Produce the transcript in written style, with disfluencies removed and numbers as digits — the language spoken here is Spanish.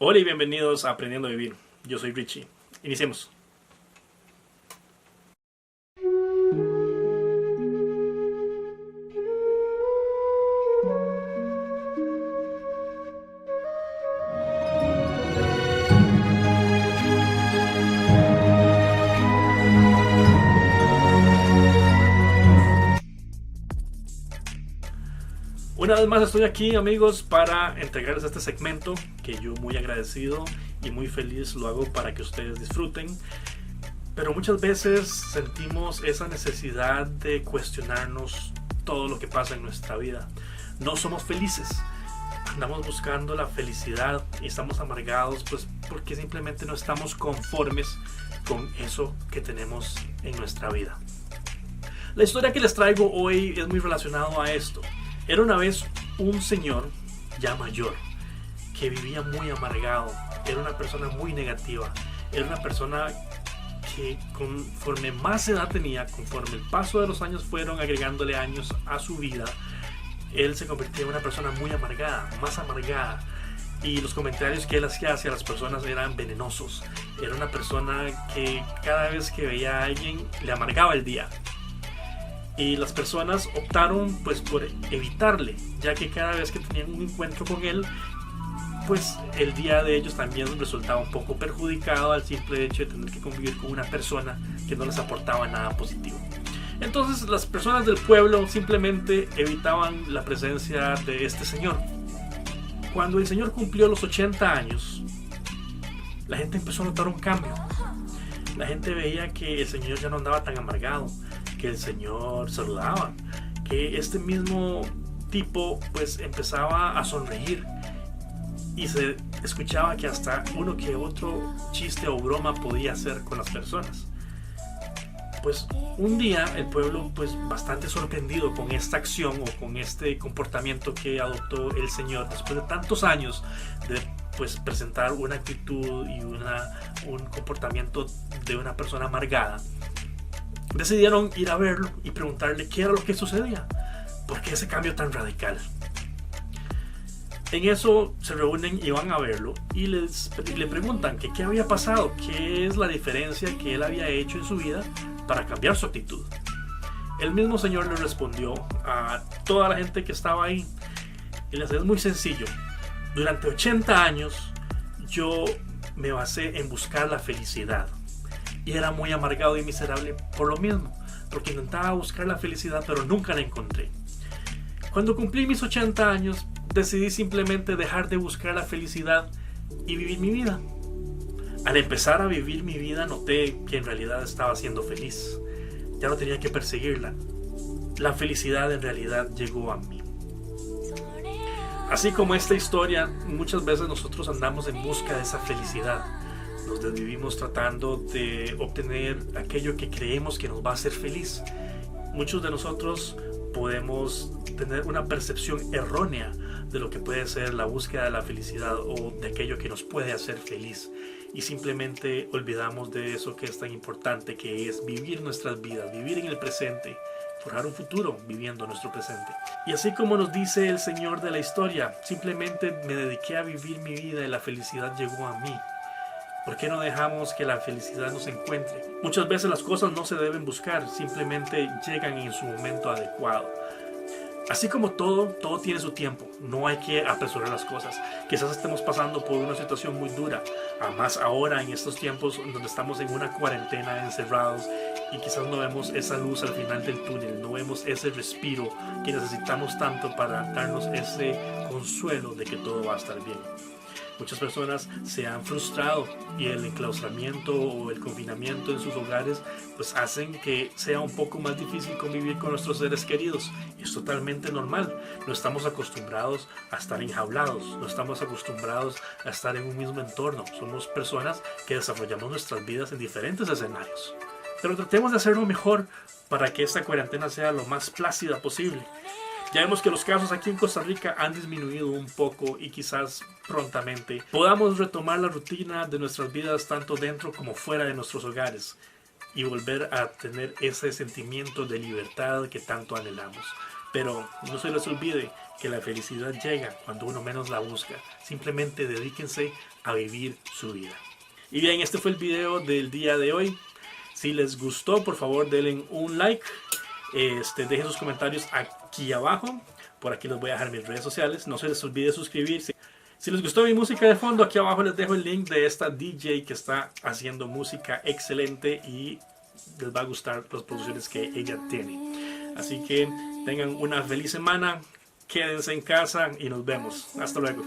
Hola y bienvenidos a Aprendiendo a Vivir. Yo soy Richie. Iniciemos. Una vez más estoy aquí, amigos, para entregarles este segmento que yo muy agradecido y muy feliz lo hago para que ustedes disfruten. Pero muchas veces sentimos esa necesidad de cuestionarnos todo lo que pasa en nuestra vida. No somos felices. Andamos buscando la felicidad y estamos amargados pues porque simplemente no estamos conformes con eso que tenemos en nuestra vida. La historia que les traigo hoy es muy relacionado a esto. Era una vez un señor ya mayor que vivía muy amargado. Era una persona muy negativa. Era una persona que conforme más edad tenía, conforme el paso de los años fueron agregándole años a su vida, él se convertía en una persona muy amargada, más amargada. Y los comentarios que él hacía hacia las personas eran venenosos. Era una persona que cada vez que veía a alguien le amargaba el día. Y las personas optaron pues por evitarle, ya que cada vez que tenían un encuentro con él, pues el día de ellos también resultaba un poco perjudicado al simple hecho de tener que convivir con una persona que no les aportaba nada positivo. Entonces las personas del pueblo simplemente evitaban la presencia de este señor. Cuando el señor cumplió los 80 años, la gente empezó a notar un cambio. La gente veía que el señor ya no andaba tan amargado, que el señor saludaba, que este mismo tipo pues empezaba a sonreír y se escuchaba que hasta uno que otro chiste o broma podía hacer con las personas. Pues un día el pueblo pues bastante sorprendido con esta acción o con este comportamiento que adoptó el señor después de tantos años de pues presentar una actitud y un comportamiento de una persona amargada, decidieron ir a verlo y preguntarle qué era lo que sucedía, por qué ese cambio tan radical. En eso se reúnen y van a verlo y le preguntan que qué había pasado, qué es la diferencia que él había hecho en su vida para cambiar su actitud. El mismo señor le respondió a toda la gente que estaba ahí y les dijo: es muy sencillo, durante 80 años yo me basé en buscar la felicidad y era muy amargado y miserable por lo mismo, porque intentaba buscar la felicidad pero nunca la encontré. Cuando cumplí mis 80 años decidí simplemente dejar de buscar la felicidad y vivir mi vida. Al empezar a vivir mi vida noté que en realidad estaba siendo feliz. Ya no tenía que perseguirla. La felicidad en realidad llegó a mí. Así como esta historia, muchas veces nosotros andamos en busca de esa felicidad. Nos desvivimos tratando de obtener aquello que creemos que nos va a hacer feliz. Muchos de nosotros podemos tener una percepción errónea de lo que puede ser la búsqueda de la felicidad o de aquello que nos puede hacer feliz, y simplemente olvidamos de eso que es tan importante, que es vivir nuestras vidas, vivir en el presente, forjar un futuro viviendo nuestro presente. Y así como nos dice el señor de la historia, simplemente me dediqué a vivir mi vida y la felicidad llegó a mí. ¿Por qué no dejamos que la felicidad nos encuentre? Muchas veces las cosas no se deben buscar, simplemente llegan en su momento adecuado. Así como todo tiene su tiempo, no hay que apresurar las cosas. Quizás estemos pasando por una situación muy dura, además ahora en estos tiempos donde estamos en una cuarentena encerrados y quizás no vemos esa luz al final del túnel, no vemos ese respiro que necesitamos tanto para darnos ese consuelo de que todo va a estar bien. Muchas personas se han frustrado y el enclaustramiento o el confinamiento en sus hogares pues hacen que sea un poco más difícil convivir con nuestros seres queridos. Es totalmente normal. No estamos acostumbrados a estar enjaulados, no estamos acostumbrados a estar en un mismo entorno. Somos personas que desarrollamos nuestras vidas en diferentes escenarios. Pero tratemos de hacerlo mejor para que esta cuarentena sea lo más plácida posible. Ya vemos que los casos aquí en Costa Rica han disminuido un poco y quizás prontamente podamos retomar la rutina de nuestras vidas tanto dentro como fuera de nuestros hogares y volver a tener ese sentimiento de libertad que tanto anhelamos. Pero no se les olvide que la felicidad llega cuando uno menos la busca. Simplemente dedíquense a vivir su vida. Y bien, este fue el video del día de hoy. Si les gustó, por favor denle un like. Dejen sus comentarios aquí abajo. Por aquí les voy a dejar mis redes sociales. No se les olvide suscribirse. Si les gustó mi música de fondo, aquí abajo les dejo el link de esta DJ que está haciendo música excelente y les va a gustar las producciones que ella tiene. Así que tengan una feliz semana, quédense en casa y nos vemos. Hasta luego.